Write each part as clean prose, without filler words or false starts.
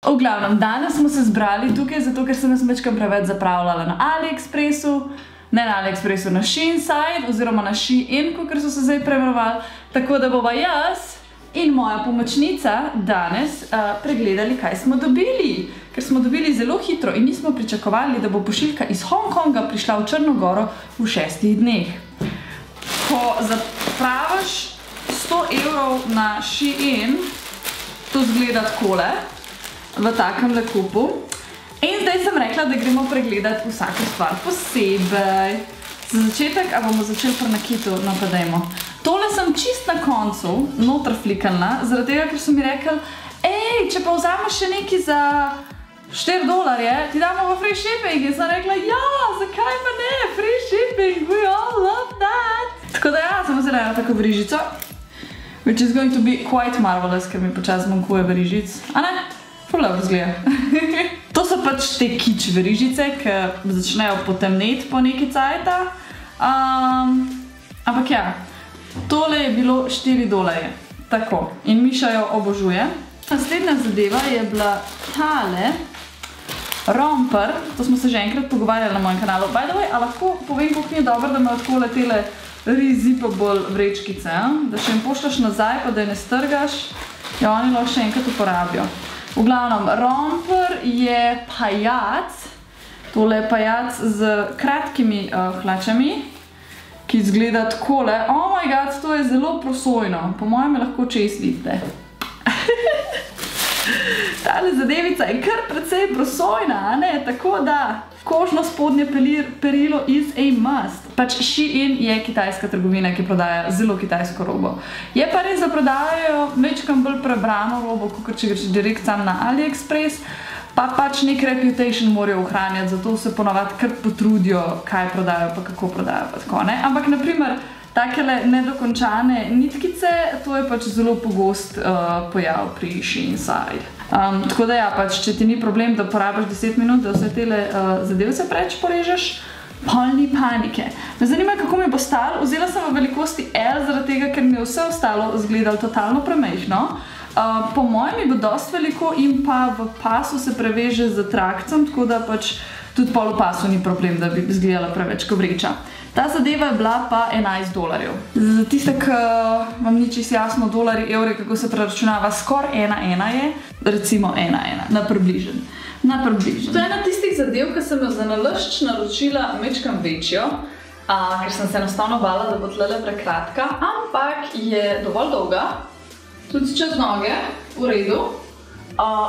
V glavnem, danes smo se zbrali tukaj, zato ker sem jaz mečkam preveč zapravljala na AliExpressu, ne na AliExpressu, na Shein oziroma na Shein, kakor so se zdaj preimenovali, tako da bova jaz in moja pomočnica danes pregledali, kaj smo dobili. Ker smo dobili zelo hitro in nismo pričakovali, da bo pošiljka iz Hongkonga prišla v Črno-Goro v 6 dneh. Ko zapraviš 100 evrov na Shein, to zgleda takole, v takem kupu. In zdaj sem rekla, da gremo pregledati vsako stvar posebej. Za začetek, a bomo začeli pri nakitu, no pa dajmo. Tole sem čist na koncu noter flikalna, zaradi tega, ker so mi rekli, ej, če pa vzameš še nekaj za $4, ti damo v free shipping. In sem rekla, ja, zakaj pa ne, free shipping, we all love that. Tako da ja, sem vzela tako verižico, which is going to be quite marvelous, ker mi počas manjkuje verižic. A ne? Ful dobro zgleda. To so pač te kič verižice, ki začnejo potemneti po neki cajta. Ampak ja, tole je bilo $4. Tako, in Miša jo obožuje. Naslednja zadeva je bila tale romper. To smo se že enkrat pogovarjali na mojem kanalu. By the way, a lahko povem, koliko mi je dobro, da imajo takole tele re-zippable vrečkice, da še jim pošljaš nazaj, pa da je ne strgaš, ja, oni lahko še enkrat uporabijo. V glavnem, romper je pajac, tole je pajac z kratkimi hlačami, ki izgleda takole. Oh my god, to je zelo prosojno, po mojem je lahko čez vidite. Tale zadevica je kar precej prosojna, a ne, tako da kožno spodnje perilo is a must. Pač Shein je kitajska trgovina, ki prodaja zelo kitajsko robo. Je pa res, da prodajajo večkrat bolj prebrano robo, kot če greš direkt sam na AliExpress, pa pač nek reputation morajo ohranjati, zato se ponavadi kar potrudijo, kaj prodajajo, pa kako prodajajo, pa tako, ne. Ampak, naprimer, takele nedokončane nitkice, to je pač zelo pogost pojav pri Shein side. Tako da ja, pač, če ti ni problem, da porabiš 10 minut, da vse tele zadevce preč porežeš, pol ni panike. Me zanima, kako mi bo stalo. Vzela sem v velikosti L, zaradi tega, ker mi je vse ostalo izgledalo totalno premajhno. Po mojem mi bo dosti veliko in pa v pasu se preveže z trakcem, tako da pač tudi pol v pasu ni problem, da bi izgledala preveč kot vreča. Ta zadeva je bila pa $11. Za tiste, ki vam ni čisto jasno, dolari, evri, kako se preračunava, skoraj 1,1 je, recimo 1,1, na približen. Na približen. To je ena tistih zadev, ki sem jo za nalašč naročila mečkam večjo, ker sem se enostavno bala, da bo tlele prekratka, ampak je dovolj dolga, tudi čez noge, v redu,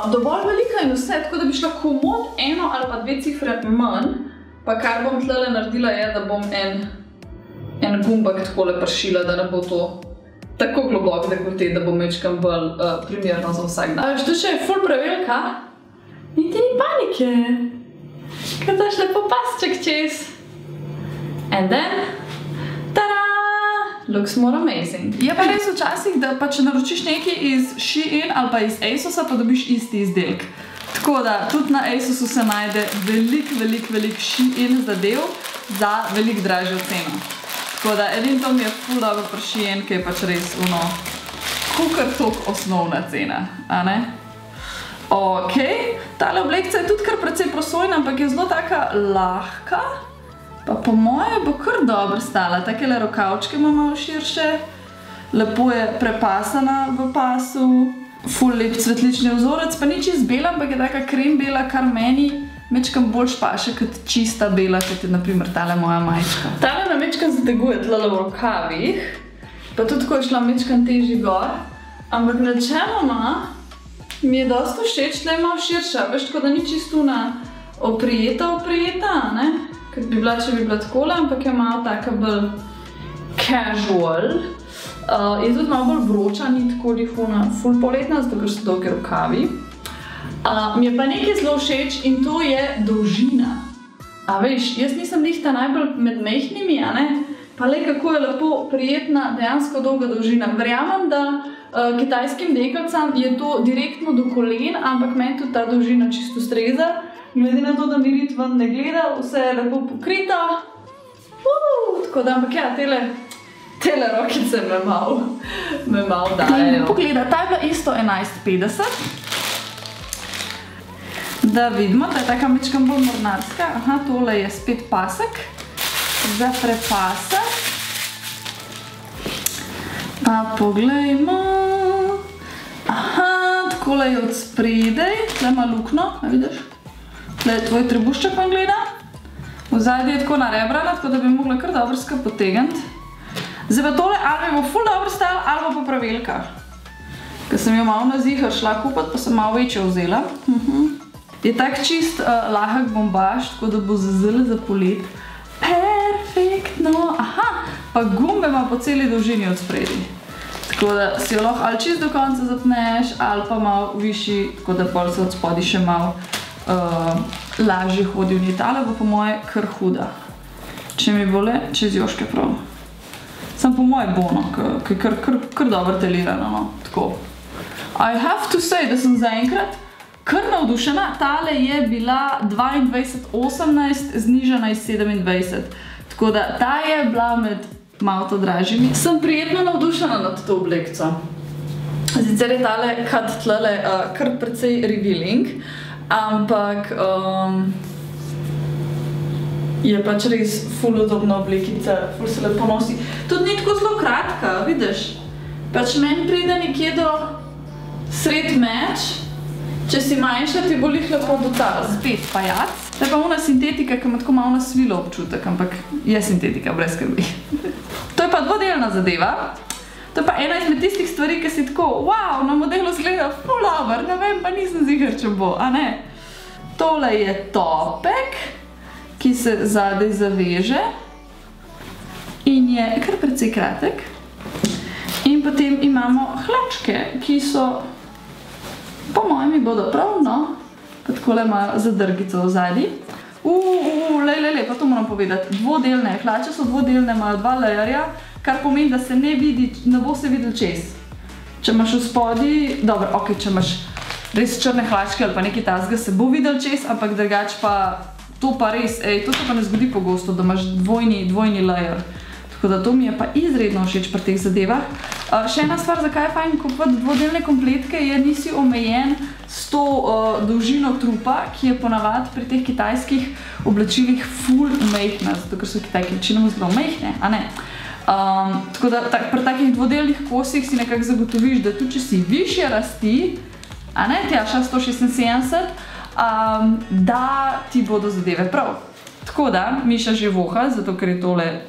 dovolj velika in vse, tako da bi šla komod eno ali pa 2 cifre manj, pa kar bom tlele naredila je, da bom en gumbak takole pršila, da ne bo to tako globok dekolte, da bo mečkam bolj primerno za vsak dan. A veš, to še je ful prevelika? Niti ni panike, ker daš lepo pasček čez. And then, tada! Looks more amazing. Je pa res včasih, da pa če naročiš nekaj iz Shein ali pa iz ASOS-a, pa dobiš isti izdelek. Tako da, tudi na ASOS-u se najde velik Shein zadev za veliko dražjo ceno. Tako da, edin to mi je ful dobro pri Shein, ki je pač res ono, kakor tok osnovna cena, a ne? Ok, tale oblekca je tudi kar precej prosojna, ampak je zelo taka lahka, pa po moje bo kar dobro stala. Takele rokavčke ima malo širše, lepo je prepasana v pasu, ful lep cvetlični vzorec, pa ni čist bela, ampak je taka krem bela, kar meni mečkam bolj paše kot čista bela, kot je naprimer tale moja majčka. Tale na mečkam zateguje tlele v rokavih, pa tudi ko je šla mečkam težji gor, ampak načeloma mi je dosti všeč, da je malo širša, veš, tako da ni čisto oprijeta, ne? Kot bi bila, če bi bila takole, ampak je malo taka bolj casual. Je tudi malo bolj vroča, ni tako lihuna ful poletna, zato ker so dolge rokavi. Mi je pa nekaj zelo všeč in to je dolžina. A veš, jaz nisem njihta najbolj med mehkimi, a ne? Pa le kako je lepo prijetna, dejansko dolga dolžina. Verjamem, da kitajskim dekalcam je to direktno do kolen, ampak meni tudi ta dolžina čisto ustreza. Glede na to, da mi rit ven ne gleda, vse je lepo pokrita. Tako da, ampak ja, tele rokice me malo dajejo. Pogleda, ta je bila isto 11,50. Da vidimo, da je taka mečkam bolj mornarska. Aha, tole je spet pasek za prepasek. Pa poglejmo. Aha, takole je od spredaj. Tle ima lukno, a vidiš? Tle je tvoj trebušček vam gleda. Vzadje je tako narebrana, tako da bi mogla kar dobrska potegniti. Zdaj pa tole ali bo ful dobro stajala, ali bo pa pravilka. Ker sem jo malo na zihar šla kupati, pa sem malo večjo vzela. Je tak čist lahek bombaž, tako da bo zelo za polet. Perfektno! Aha, pa gumbe ima po celi dolžini od spredi. Tako da si jo lahko ali čist do konca zapneš, ali pa malo višji, tako da pol se od spodi še malo lažje hodi v njej. Tale bo po moje kar huda. Če mi bo le čez joške prav. Sam po moje bono, ki je kar dobro telirano, no, tako. I have to say, da sem zaenkrat kar navdušena. Tale je bila 22,18, znižana iz 27. Tako da ta je bila med malo to dražjimi. Sem prijetno navdušena nad to oblekco. Sicer je tale cut tlele kar precej revealing, ampak je pač res ful udobna oblekica, ful se lepo nosi. Tudi ni tako zelo kratka, vidiš? Pač meni pride nekje do sred meč, če si manjša, ti bo lih lepo do ta. Spet pajac. To je pa ona sintetika, ki ima tako malo nasvilo občutek, ampak je sintetika, brez skrbi. To je pa dvodelna zadeva. To je pa ena izmed tistih stvari, ki si tako, wow, na modelu zgleda ful dober, ne vem, pa nisem ziher, če bo, a ne? Tole je topek, ki se zadaj zaveže in je kar precej kratek. In potem imamo hlačke, ki so, po mojem, mi bodo prav, no, pa takole imajo zadrgico v zadnji. Lej, pa to moram povedati, dvodelne, hlače so dvodelne, imajo dva lajerja, kar pomeni, da se ne bo se videl čez. Če imaš v spodi, dobro, ok, če imaš res črne hlačke ali pa nekaj tasga, se bo videl čez, ampak drugač pa to pa res, to se pa ne zgodi pogosto, da imaš dvojni lajer. Tako da to mi je pa izredno všeč pri teh zadevah. Še ena stvar, zakaj je fajn kupovati dvodelne kompletke, je nisi omejen s to dolžino trupa, ki je ponavadi pri teh kitajskih oblačilih ful majhna, zato ker so Kitajke večinoma zelo majhne, a ne? Tako da pri takih dvodelnih kosih si nekako zagotoviš, da tudi če si višje rasti, a ne, Tjaša 176, da ti bodo zadeve prav. Tako da, Miša že voha, zato ker je tole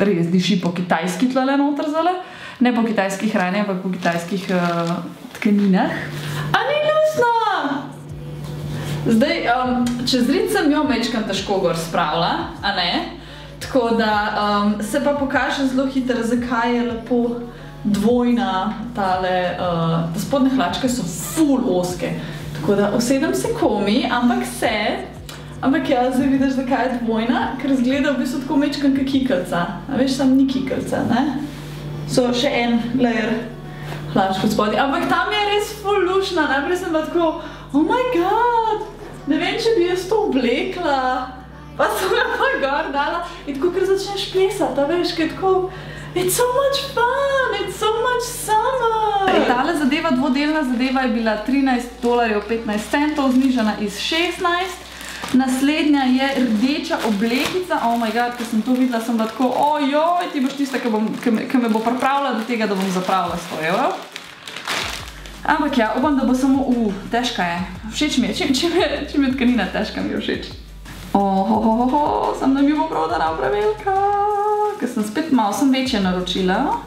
res diši po kitajski tlele noter zale. Ne po kitajski hrani, ampak po kitajskih tkaninah. A ni lusno! Zdaj, čez rit sem jo mečkam težko gor spravila, a ne? Tako da se pa pokaže zelo hitro, zakaj je lepo dvojna tale, da spodne hlačke so ful oske. Tako da usedem se komi, ampak ja, zdaj vidiš, zakaj je dvojna, ker izgleda v bistvu tako mečkam kot kikelca. A veš, sam ni kikelca, ne? So še en layer hlačk od spodaj. Ampak tam je res ful lušna. Najprej sem bila tako, oh my god, ne vem, če bi jaz to oblekla. Pa sem jo pa gor dala in tako, ker začneš plesati, a veš, ker tako, it's so much fun, it's so much summer. Tale zadeva, dvodelna zadeva je bila $13.15, znižana iz 16. Naslednja je rdeča oblekica. Oh my god, ko sem to videla, sem bila tako, ojoj, ti boš tista, ki me bo pripravila do tega, da bom zapravila 100 evrov. Ampak ja, upam, da bo samo, težka je. Všeč mi je, čim je tkanina težka, mi je všeč. Sem da mi bo prav dana pravilka. Ker sem spet malo sem večje naročila.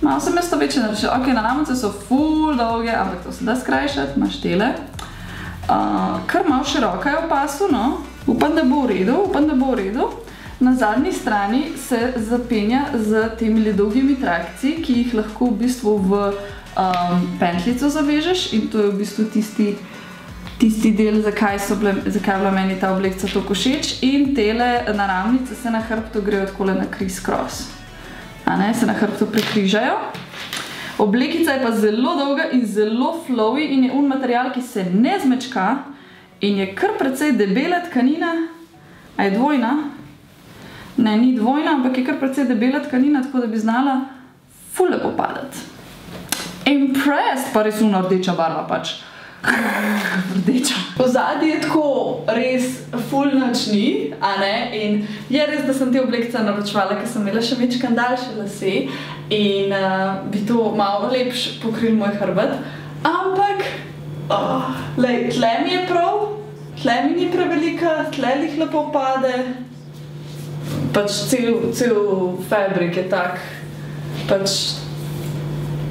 Malo sem jaz to večje naročila. Ok, naramnice so ful dolge, ampak to se da skrajšati, imaš tele. Kar malo široka je v pasu, no. Upam, da bo v redu. Na zadnji strani se zapenja z temi dolgimi trakci, ki jih lahko v bistvu v pentljico zavežeš in to je v bistvu tisti del, zakaj je bila meni ta oblekca toliko všeč. In tele naramnice se na hrbtu grejo takole na criss-cross. A ne, se na hrbtu prekrižajo. Oblekica je pa zelo dolga in zelo flowy in je material, ki se ne zmečka in je kar precej debela tkanina. A je dvojna? Ne, ni dvojna, ampak je kar precej debela tkanina, tako da bi znala ful lepo padati. Impressed, pa res rdeča barva pač. Rdeča. Pozadje je tako res ful nič ni, a ne? In je res, da sem te oblekce naročevala, ker sem imela še večkrat daljše lase in bi to malo lepš pokril moj hrbet. Ampak, tle mi je prav, tle mi ni prevelika, tle jih lepo pade. Pač cel fabrik je tak, pač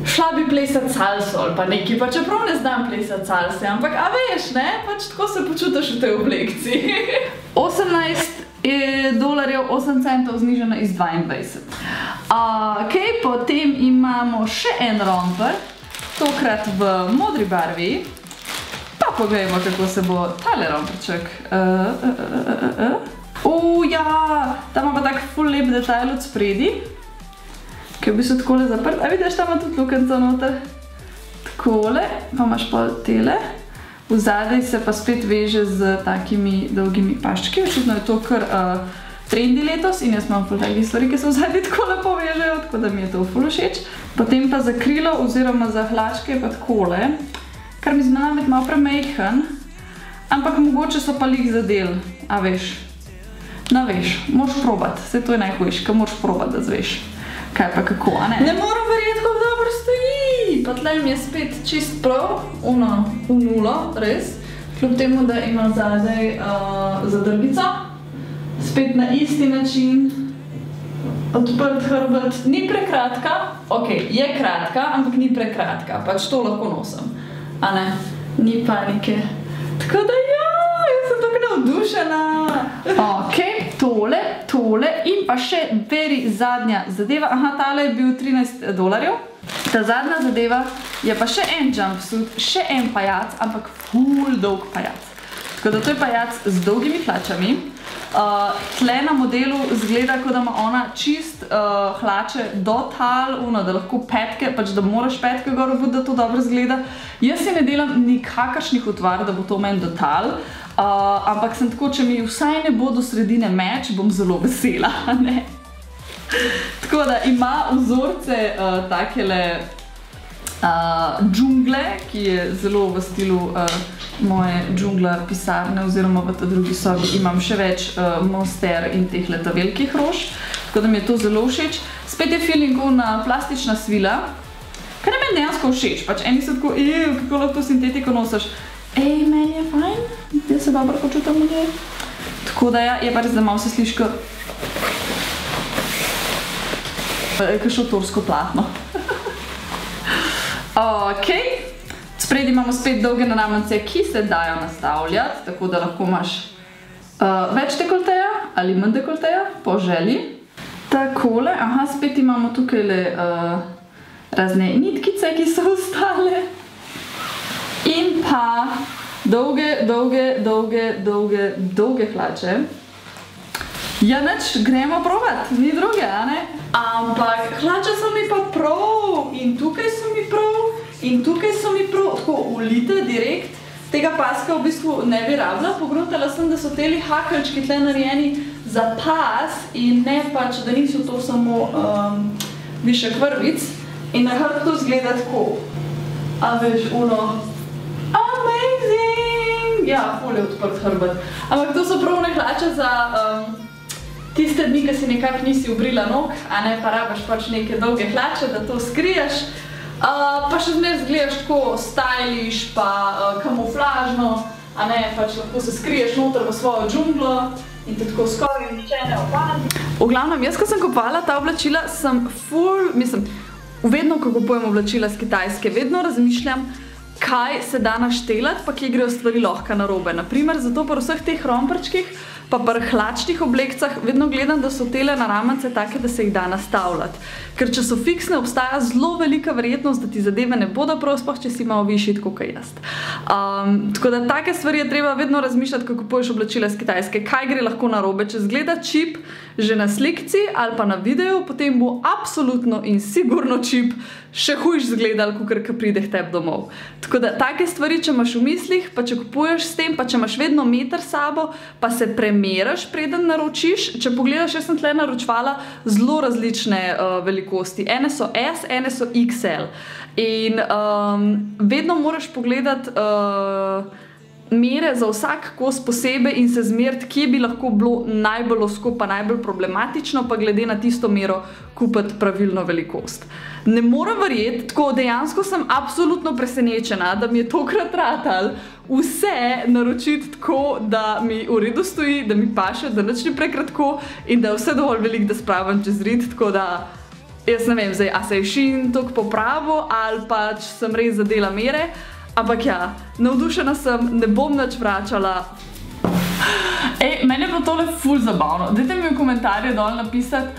šla bi plesati salso ali pa nekaj, pa čeprav ne znam plesati salse, ampak a veš, ne, pač tako se počutiš v tej oblekci. $18 8 centov znižano iz 22. Ok, potem imamo še en romper, tokrat v modri barvi. Pa pogledajmo, kako se bo tale romperček. Ja, tam ima pa tak ful lep detajl od spredi. Ki je v bistvu takole zaprt. A vidiš, tam ima tudi lukenco noter. Takole, pa imaš pa tele. Vzadej se pa spet veže z takimi dolgimi paščki. Očitno je to kar trendi letos in jaz imam ful takih stvari, ki se vzadej tako lepo vežejo, tako da mi je to ful všeč. Potem pa za krilo oziroma za hlačke je pa takole, kar mi zna biti malo premejhen, ampak mogoče so pa lih zadel, a veš. No, veš, moraš probat, saj to je najhujš, ka moraš probat, da zveš. Kaj pa kako, a ne? Ne moram verjeti, kako dobro stoji! Pa tle mi je spet čist prav, v nulo, res. Kljub temu, da ima zadaj zadrgico. Spet na isti način. Odprt hrbet. Ni prekratka. Ok, je kratka, ampak ni prekratka. Pač to lahko nosim. A ne? Ni panike. Tako da jaz sem tako navdušena. Ok, tole in pa še veri zadnja zadeva. Aha, tale je bil $13. Ta zadnja zadeva je pa še en jumpsuit, še en pajac, ampak ful dolg pajac. Tako da to je pajac z dolgimi hlačami. Tle na modelu zgleda, kot da ima ona čist hlače do tal, da lahko petke, pač da moraš petke gor obut, da to dobro zgleda. Jaz si ne delam nikakršnih utvar, da bo to meni do tal, ampak sem tako, če mi vsaj ne bo do sredine meč, bom zelo vesela, ne? Tako da ima vzorce takele džungle, ki je zelo v stilu moje džungla pisarne oziroma v ta drugi sobi imam še več monster in teh leta velikih rož, tako da mi je to zelo všeč. Spet je feeling na plastična svila, kar je meni dejansko všeč, pač eni so tako, kako lahko sintetiko nosiš. Meni je fajn, jaz se dobro počutam v njej. Tako da je pa res, da malo se sliši kot šotorsko platno. Ok, spredi imamo spet dolge naramnice, ki se dajo nastavljati, tako da lahko imaš več dekolteja ali manj dekolteja, po želji. Takole, aha, spet imamo tukajle razne nitkice, ki so ostale. In pa dolge hlače. Ja, nič, gremo provat, ni druge, a ne? Ampak hlače so mi pa prav, in tukaj so mi prav, in tukaj so mi prav, tako ulite direkt. Tega paska v bistvu ne bi rabila, pogruntala sem, da so teli hakelčki tle narejeni za pas in ne pač, da niso to samo višek vrvic. In na hrbtu zgleda tako. A veš, amazing! Ja, ful je odprt hrbet. Ampak to so pravne hlače za tiste dni, ki si nekako nisi obrila nog, a ne, pa rabaš pač neke dolge hlače, da to skriješ. Pa še zmer zgledaš tako stylish, pa kamuflažno, a ne, pač lahko se skriješ noter v svojo džunglo in te tako skoraj niče ne opadi. V glavnem, jaz, ko sem kupovala ta oblačila, sem ful, mislim, vedno, ko kupujem oblačila z Kitajske, vedno razmišljam, kaj se da naštelati, pa kje grejo stvari lahko narobe. Naprimer, zato pri vseh teh romperčkih, pa pri hlačnih oblekcah, vedno gledam, da so tele naramnice take, da se jih da nastavljati. Ker če so fiksne, obstaja zelo velika verjetnost, da ti zadeve ne bodo prav, sploh če si malo višji, tako kot jaz. Tako da take stvari je treba vedno razmišljati, ko kupuješ oblačila z Kitajske, kaj gre lahko narobe. Če zgleda čip že na slikci ali pa na videu, potem bo absolutno in sigurno čip še hujš zgledal, kakor pride k tebi domov. Tako da, take stvari, če imaš v mislih, pa če kupuješ s tem, pa če imaš vedno meter s sabo, pa se premeraš, preden naročiš. Če pogledaš, jaz sem tle naročvala zelo različne velikosti. Ene so S, ene so XL. In vedno moraš pogledati mere za vsak kos posebej in se zmeriti, kje bi lahko bilo najbolj ozko, pa najbolj problematično, pa glede na tisto mero kupiti pravilno velikost. Ne morem verjeti, tako dejansko sem absolutno presenečena, da mi je tokrat ratal vse naročiti tako, da mi v redu stoji, da mi paše, da nič ni prekratko in da je vse dovolj veliko, da spravim čez rit, tako da jaz ne vem zdaj, a se je Shein toliko popravil ali pač sem res zadela mere. Ampak ja, navdušena sem, ne bom nič vračala. Meni je bilo tole ful zabavno. Dajte mi v komentarje dol napisati,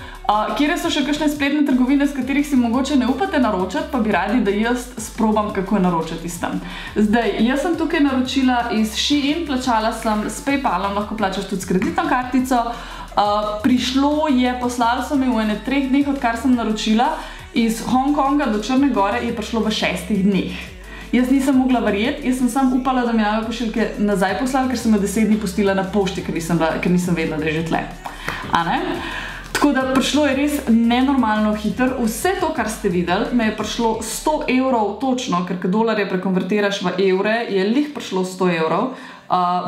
kjer so še kakšne spletne trgovine, s katerih si mogoče ne upate naročati, pa bi radi, da jaz sprobam, kako naročati iz tam. Zdaj, jaz sem tukaj naročila iz Shein, plačala sem s PayPalom, lahko plačaš tudi s kreditno kartico. Prišlo je, poslali so mi v ene 3 dneh, odkar sem naročila, iz Hongkonga do Črne Gore je prišlo v 6 dneh. Jaz nisem mogla verjeti, jaz sem samo upala, da mi nove pošiljke nazaj poslali, ker sem jo 10 dni pustila na pošti, ker nisem vedela, da je že tle. Tako da prišlo je res nenormalno hiter. Vse to, kar ste videli, me je prišlo 100 evrov točno, ker kad dolarje prekonvertiraš v evre, je lih prišlo 100 evrov.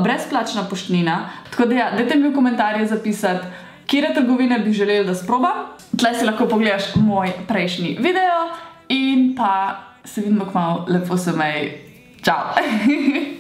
Brezplačna poštnina. Tako da ja, dajte mi v komentarje zapisati, kire trgovine bi želeli, da sprobam. Tle si lahko pogledaš moj prejšnji video in pa se vidimo kmalu, lepo se mej. Čau!